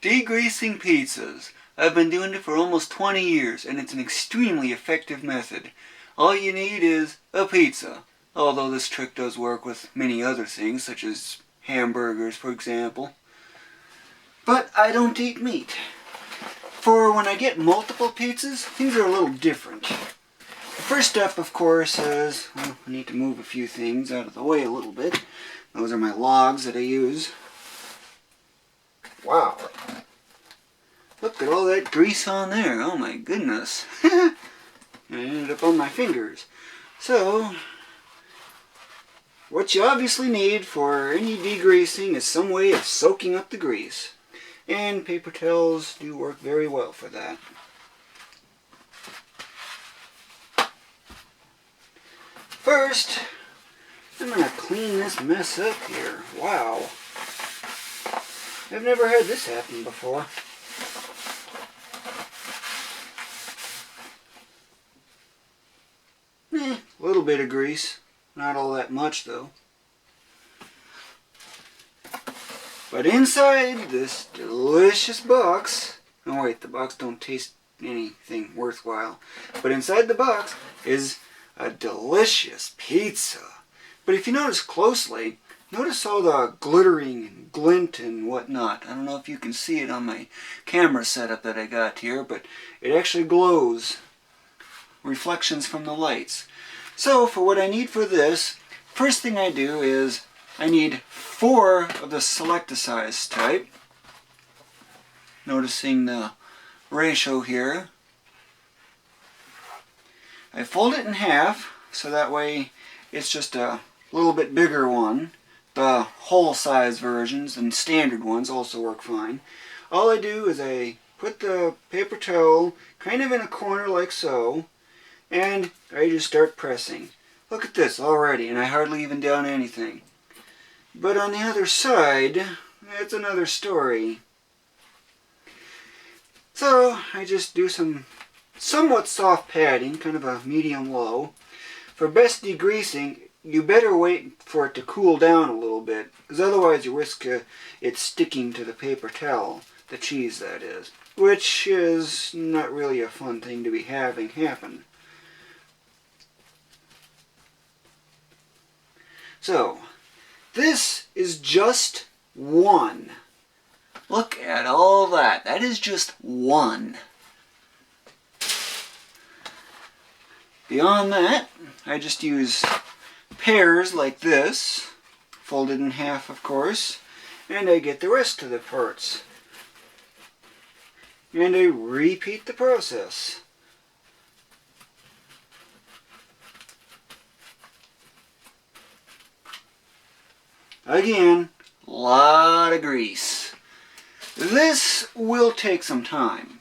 Degreasing pizzas. I've been doing it for almost 20 years, and it's an extremely effective method. All you need is a pizza, although this trick does work with many other things, such as hamburgers, for example. But I don't eat meat. For when I get multiple pizzas, things are a little different. The first step, of course, is, well, I need to move a few things out of the way a little bit. Those are my logs that I use. Wow. Look at all that grease on there. Oh my goodness. It ended up on my fingers. So, what you obviously need for any degreasing is some way of soaking up the grease. And paper towels do work very well for that. First, I'm going to clean this mess up here. Wow. I've never had this happen before. A little bit of grease. Not all that much though. But inside this delicious box, oh wait, the box don't taste anything worthwhile. But inside the box is a delicious pizza. But if you notice closely, notice all the glittering and glint and whatnot. I don't know if you can see it on my camera setup that I got here, but it actually glows. Reflections from the lights. So for what I need for this, first thing I do is I need 4 of the select-a-size type. Noticing the ratio here. I fold it in half so that way it's just a little bit bigger one. The whole size versions and standard ones also work fine. All I do is I put the paper towel kind of in a corner like so, and I just start pressing. Look at this already, and I hardly even done anything. But on the other side, it's another story. So I just do some somewhat soft padding, kind of a medium-low. For best degreasing, you better wait for it to cool down a little bit, because otherwise you risk it sticking to the paper towel, the cheese that is, which is not really a fun thing to be having happen. So, this is just one. Look at all that. That is just one. Beyond that, I just use pairs like this, folded in half of course, and I get the rest of the parts. And I repeat the process. Again, a lot of grease. This will take some time.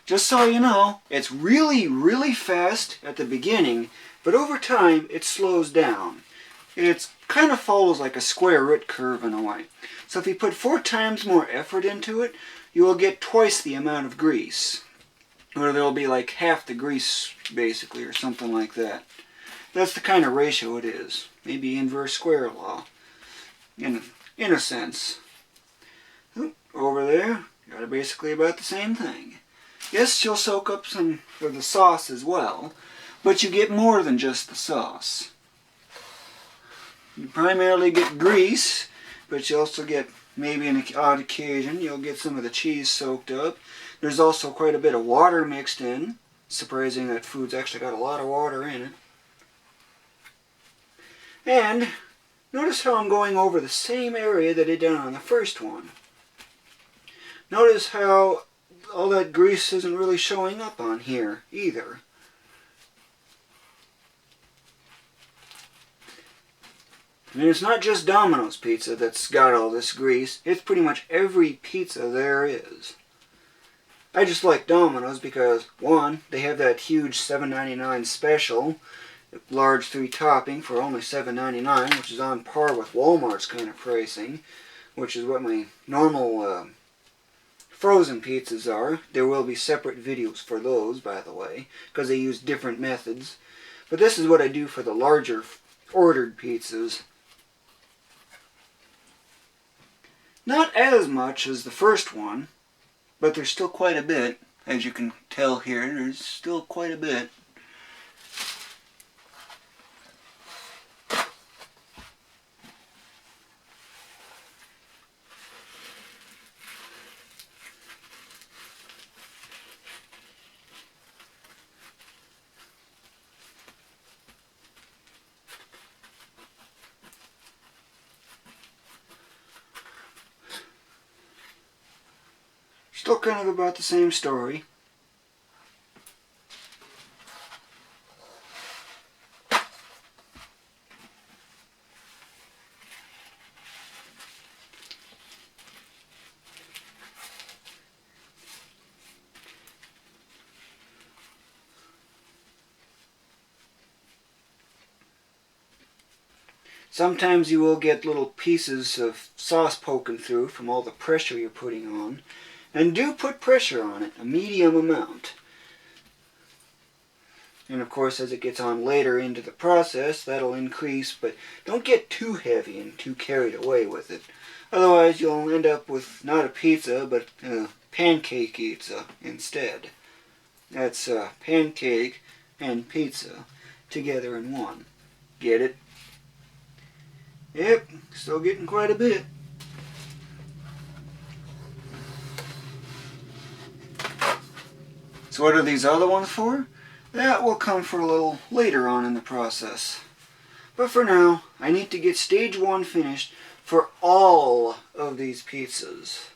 Just so you know, it's really fast at the beginning, but over time it slows down. It kind of follows like a square root curve in a way. So if you put 4 times more effort into it, you will get twice the amount of grease. Or there'll be like half the grease basically, or something like that. That's the kind of ratio it is. Maybe inverse square law. In a sense. Over there, got basically about the same thing. Yes, you'll soak up some of the sauce as well, but you get more than just the sauce. You primarily get grease, but you also get, maybe on an odd occasion, you'll get some of the cheese soaked up. There's also quite a bit of water mixed in. Surprising that food's actually got a lot of water in it. And notice how I'm going over the same area that I did on the first one. Notice how all that grease isn't really showing up on here either. And it's not just Domino's pizza that's got all this grease. It's pretty much every pizza there is. I just like Domino's because, one, they have that huge $7.99 special, large 3 topping for only $7.99, which is on par with Walmart's kind of pricing, which is what my normal frozen pizzas are. There will be separate videos for those, by the way, because they use different methods. But this is what I do for the larger ordered pizzas. Not as much as the first one, but there's still quite a bit. As you can tell here, there's still quite a bit. Still kind of about the same story. Sometimes you will get little pieces of sauce poking through from all the pressure you're putting on. And do put pressure on it, a medium amount. And of course, as it gets on later into the process, that'll increase, but don't get too heavy and too carried away with it. Otherwise, you'll end up with not a pizza, but a pancake pizza instead. That's pancake and pizza together in one. Get it? Yep, still getting quite a bit. So what are these other ones for? That will come for a little later on in the process. But for now, I need to get stage 1 finished for all of these pizzas.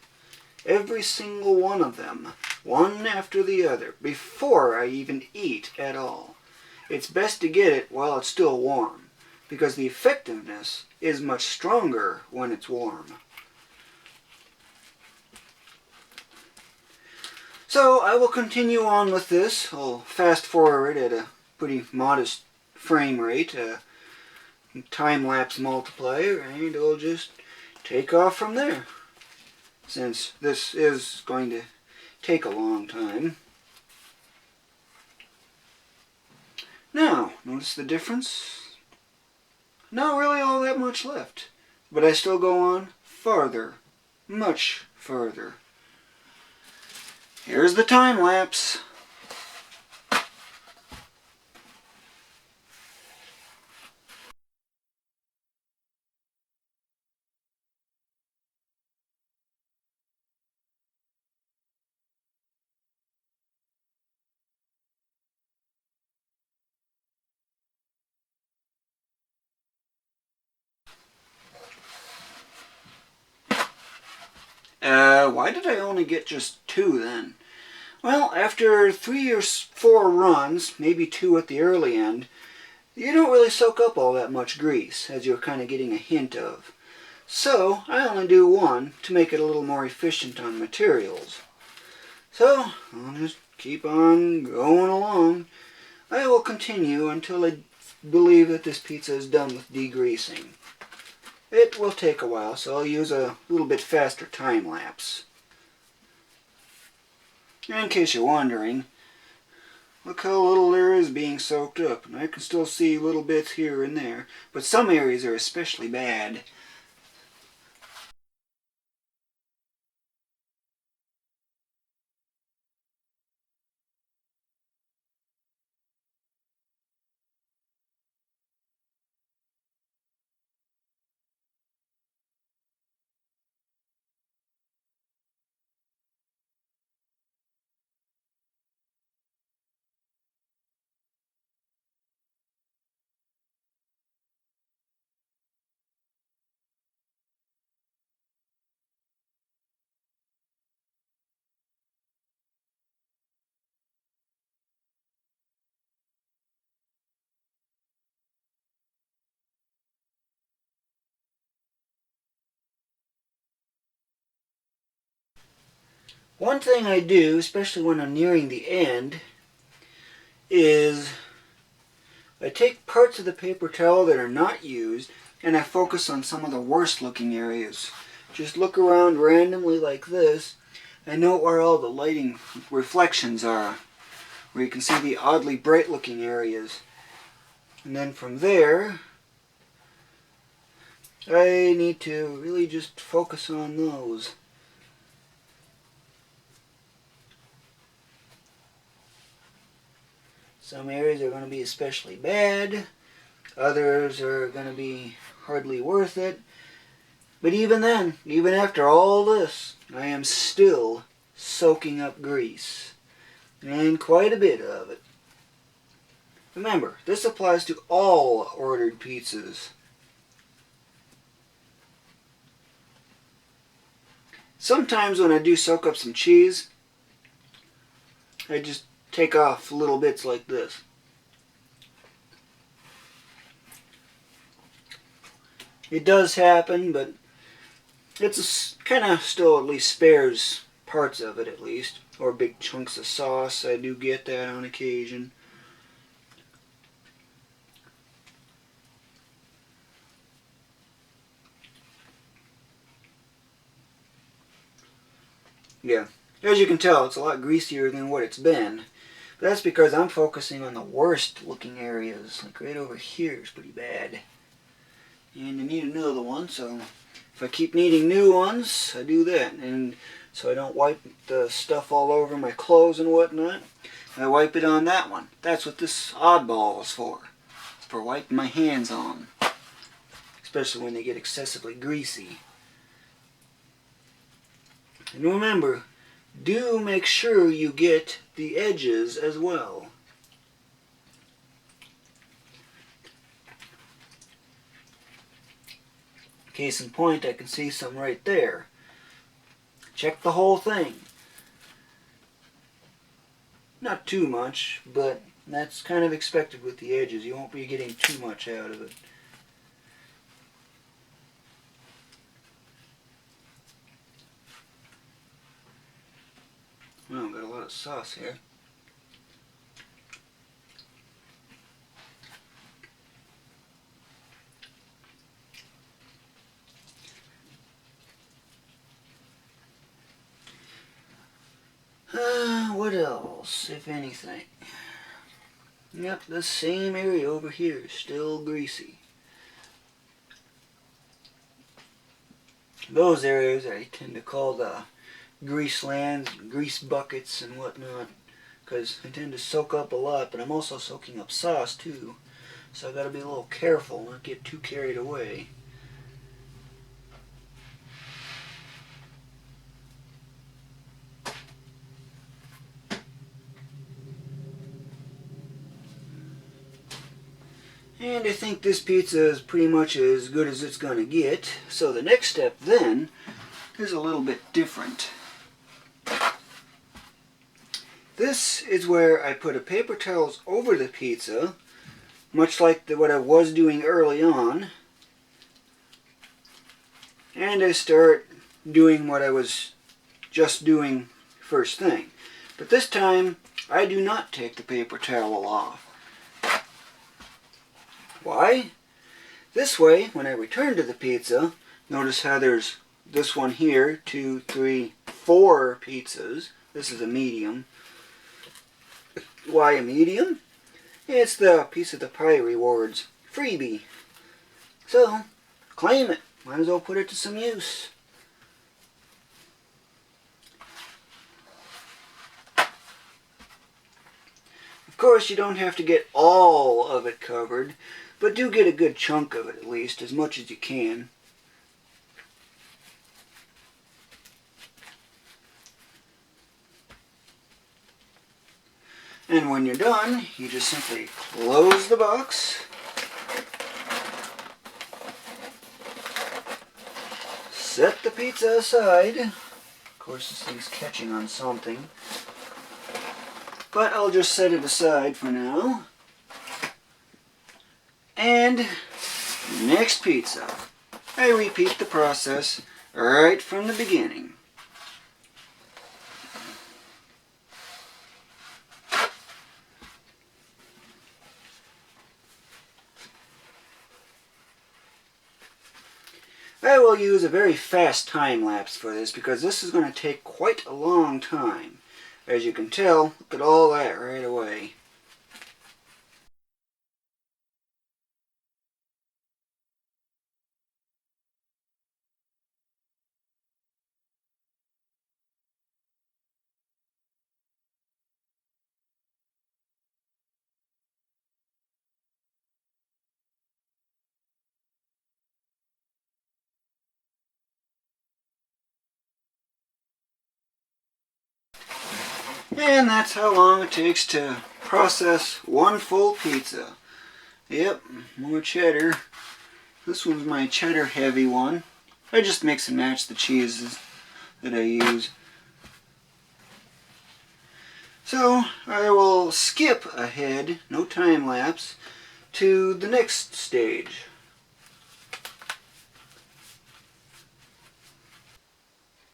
Every single one of them, one after the other, before I even eat at all. It's best to get it while it's still warm, because the effectiveness is much stronger when it's warm. So I will continue on with this. I'll fast forward at a pretty modest frame rate, time-lapse multiplier, and it'll just take off from there, since this is going to take a long time. Now, notice the difference? Not really all that much left, but I still go on farther, much further. Here's the time lapse. Why did I only get just 2 then? Well, after 3 or 4 runs, maybe 2 at the early end, you don't really soak up all that much grease, as you're kind of getting a hint of. So, I only do 1 to make it a little more efficient on materials. So, I'll just keep on going along. I will continue until I believe that this pizza is done with degreasing. It will take a while, so I'll use a little bit faster time lapse. In case you're wondering, look how little there is being soaked up, and I can still see little bits here and there, but some areas are especially bad. One thing I do, especially when I'm nearing the end, is I take parts of the paper towel that are not used and I focus on some of the worst looking areas. Just look around randomly like this and note where all the lighting reflections are, where you can see the oddly bright looking areas. And then from there, I need to really just focus on those. Some areas are going to be especially bad. Others are going to be hardly worth it. But even then, even after all this, I am still soaking up grease. And quite a bit of it. Remember, this applies to all ordered pizzas. Sometimes when I do soak up some cheese, I just take off little bits like this. It does happen, but it's kind of still at least spares parts of it at least. Or big chunks of sauce. I do get that on occasion. Yeah, as you can tell, it's a lot greasier than what it's been. But that's because I'm focusing on the worst looking areas. Like right over here is pretty bad. And I need another one, so if I keep needing new ones, I do that. And so I don't wipe the stuff all over my clothes and whatnot, I wipe it on that one. That's what this oddball is for. It's for wiping my hands on. Especially when they get excessively greasy. And remember, do make sure you get the edges as well. Case in point, I can see some right there. Check the whole thing. Not too much, but that's kind of expected with the edges. You won't be getting too much out of it. Well, got a lot of sauce here. What else, if anything? Yep, the same area over here is still greasy. Those areas I tend to call the grease lands, grease buckets and whatnot, because I tend to soak up a lot, but I'm also soaking up sauce too, so I got to be a little careful, not get too carried away. And I think this pizza is pretty much as good as it's going to get, so the next step then is a little bit different. This is where I put a paper towels over the pizza, much like what I was doing early on. And I start doing what I was just doing first thing. But this time, I do not take the paper towel off. Why? This way, when I return to the pizza, notice how there's this one here, 2, 3, 4 pizzas. This is a medium. Why a medium? It's the piece of the pie rewards freebie. So, claim it. Might as well put it to some use. Of course, you don't have to get all of it covered, but do get a good chunk of it at least, as much as you can. And when you're done, you just simply close the box, set the pizza aside. Of course, this thing's catching on something, but I'll just set it aside for now. And next pizza, I repeat the process right from the beginning. I will use a very fast time lapse for this because this is going to take quite a long time. As you can tell, look at all that right away. And that's how long it takes to process one full pizza. Yep, more cheddar. This one's my cheddar heavy one. I just mix and match the cheeses that I use. So I will skip ahead, no time lapse, to the next stage.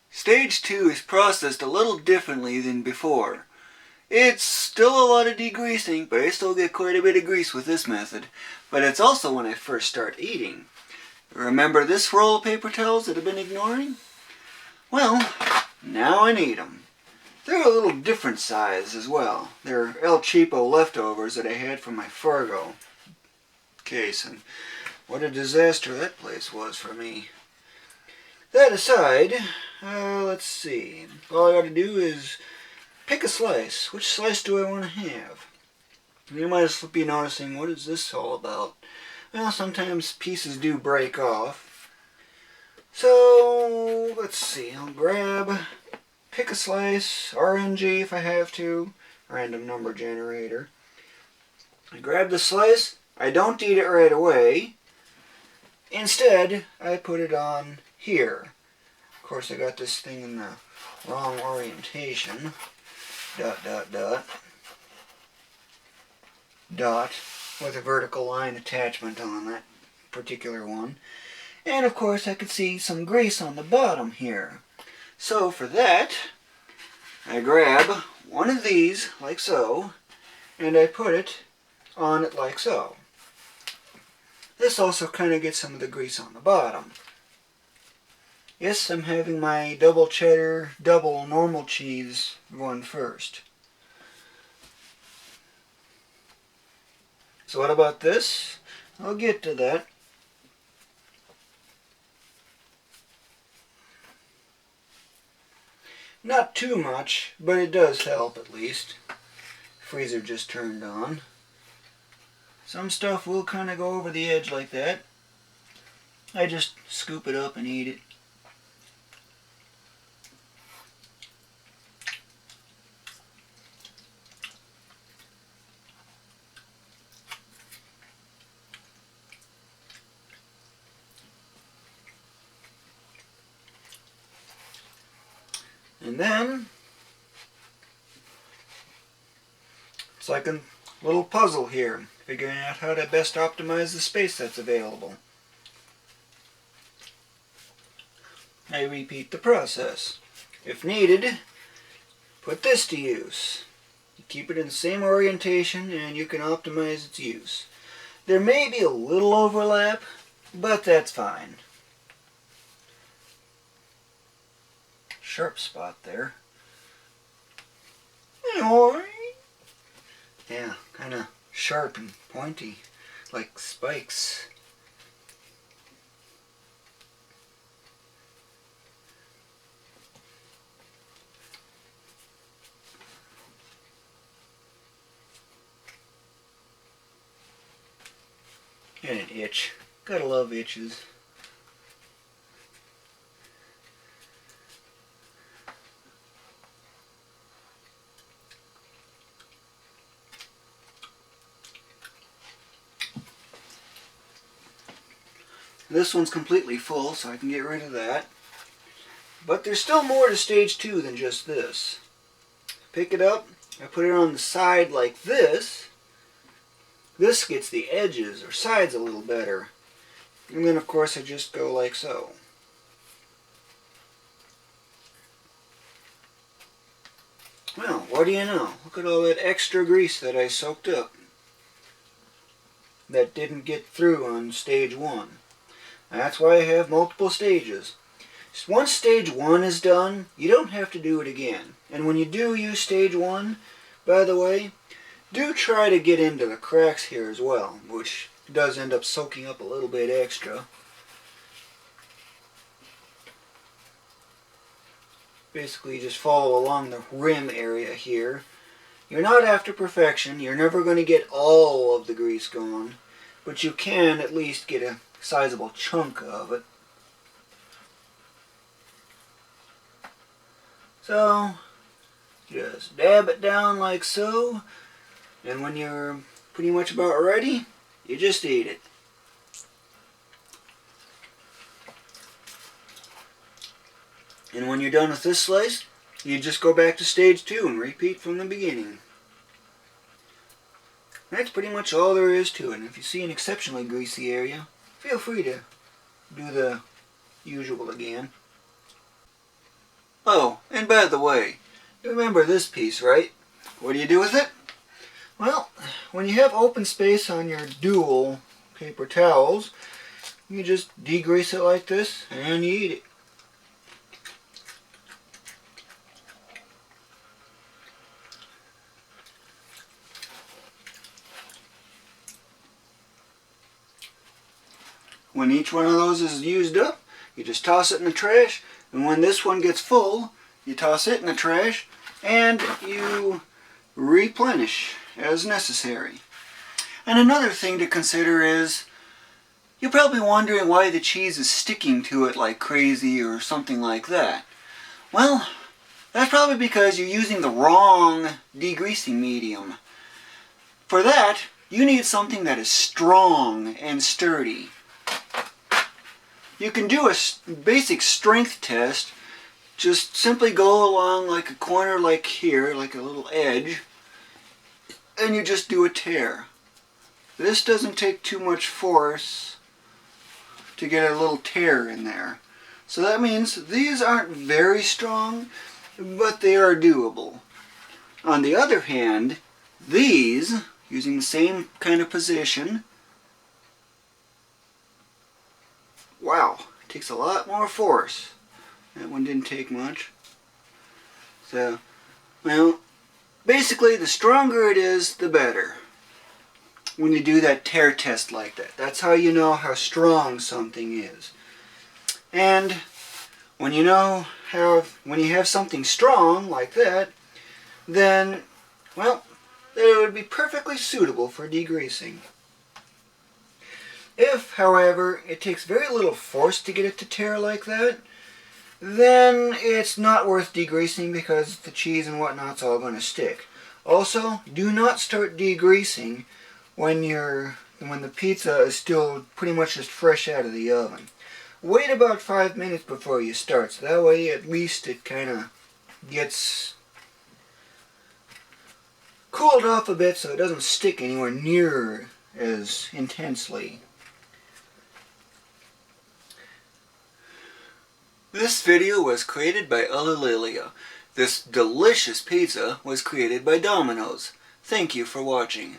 Stage 2 is processed a little differently than before. It's still a lot of degreasing, but I still get quite a bit of grease with this method. But it's also when I first start eating. Remember this roll of paper towels that I've been ignoring? Well, now I need them. They're a little different size as well. They're El Cheapo leftovers that I had from my Fargo case, and what a disaster that place was for me. That aside, let's see. All I got to do is pick a slice. Which slice do I want to have? You might be noticing, what is this all about? Well, sometimes pieces do break off. So, let's see. I'll pick a slice, RNG if I have to, random number generator. I grab the slice. I don't eat it right away. Instead, I put it on here. Of course, I got this thing in the wrong orientation. Dot, dot, dot. Dot with a vertical line attachment on that particular one. And of course, I could see some grease on the bottom here. So for that, I grab one of these, like so, and I put it on it like so. This also kind of gets some of the grease on the bottom. Yes, I'm having my double cheddar, double normal cheese one first. So what about this? I'll get to that. Not too much, but it does help at least. Freezer just turned on. Some stuff will kind of go over the edge like that. I just scoop it up and eat it. And then, it's like a little puzzle here, figuring out how to best optimize the space that's available. I repeat the process. If needed, put this to use. You keep it in the same orientation and you can optimize its use. There may be a little overlap, but that's fine. Sharp spot there. Yeah, kind of sharp and pointy, like spikes. And an itch. Gotta love itches. This one's completely full, so I can get rid of that. But there's still more to stage 2 than just this. Pick it up, I put it on the side like this. This gets the edges or sides a little better. And then of course I just go like so. Well, what do you know? Look at all that extra grease that I soaked up. That didn't get through on stage 1. That's why I have multiple stages. Once stage 1 is done, you don't have to do it again. And when you do use stage 1, by the way, do try to get into the cracks here as well, which does end up soaking up a little bit extra. Basically just follow along the rim area here. You're not after perfection, you're never going to get all of the grease gone, but you can at least get a sizable chunk of it. So, Just dab it down like so, and when you're pretty much about ready, you just eat it. And when you're done with this slice, you just go back to stage 2 and repeat from the beginning. That's pretty much all there is to it. And if you see an exceptionally greasy area, feel free to do the usual again. Oh, and by the way, you remember this piece, right? What do you do with it? Well, when you have open space on your dual paper towels, you just degrease it like this and you eat it. When each one of those is used up, you just toss it in the trash, and when this one gets full, you toss it in the trash, and you replenish as necessary. And another thing to consider is, you're probably wondering why the cheese is sticking to it like crazy or something like that. Well, that's probably because you're using the wrong degreasing medium. For that, you need something that is strong and sturdy. You can do a basic strength test. Just simply go along like a corner like here, like a little edge, and you just do a tear. This doesn't take too much force to get a little tear in there. So that means these aren't very strong, but they are doable. On the other hand, these, using the same kind of position, wow, it takes a lot more force. That one didn't take much. So, well, basically the stronger it is, the better. When you do that tear test like that. That's how you know how strong something is. And when you when you have something strong like that, then, well, it would be perfectly suitable for degreasing. If, however, it takes very little force to get it to tear like that, then it's not worth degreasing because the cheese and whatnot's all going to stick. Also, do not start degreasing when the pizza is still pretty much just fresh out of the oven. Wait about 5 minutes before you start, so that way at least it kind of gets cooled off a bit so it doesn't stick anywhere near as intensely. This video was created by Ulillillia. This delicious pizza was created by Domino's. Thank you for watching.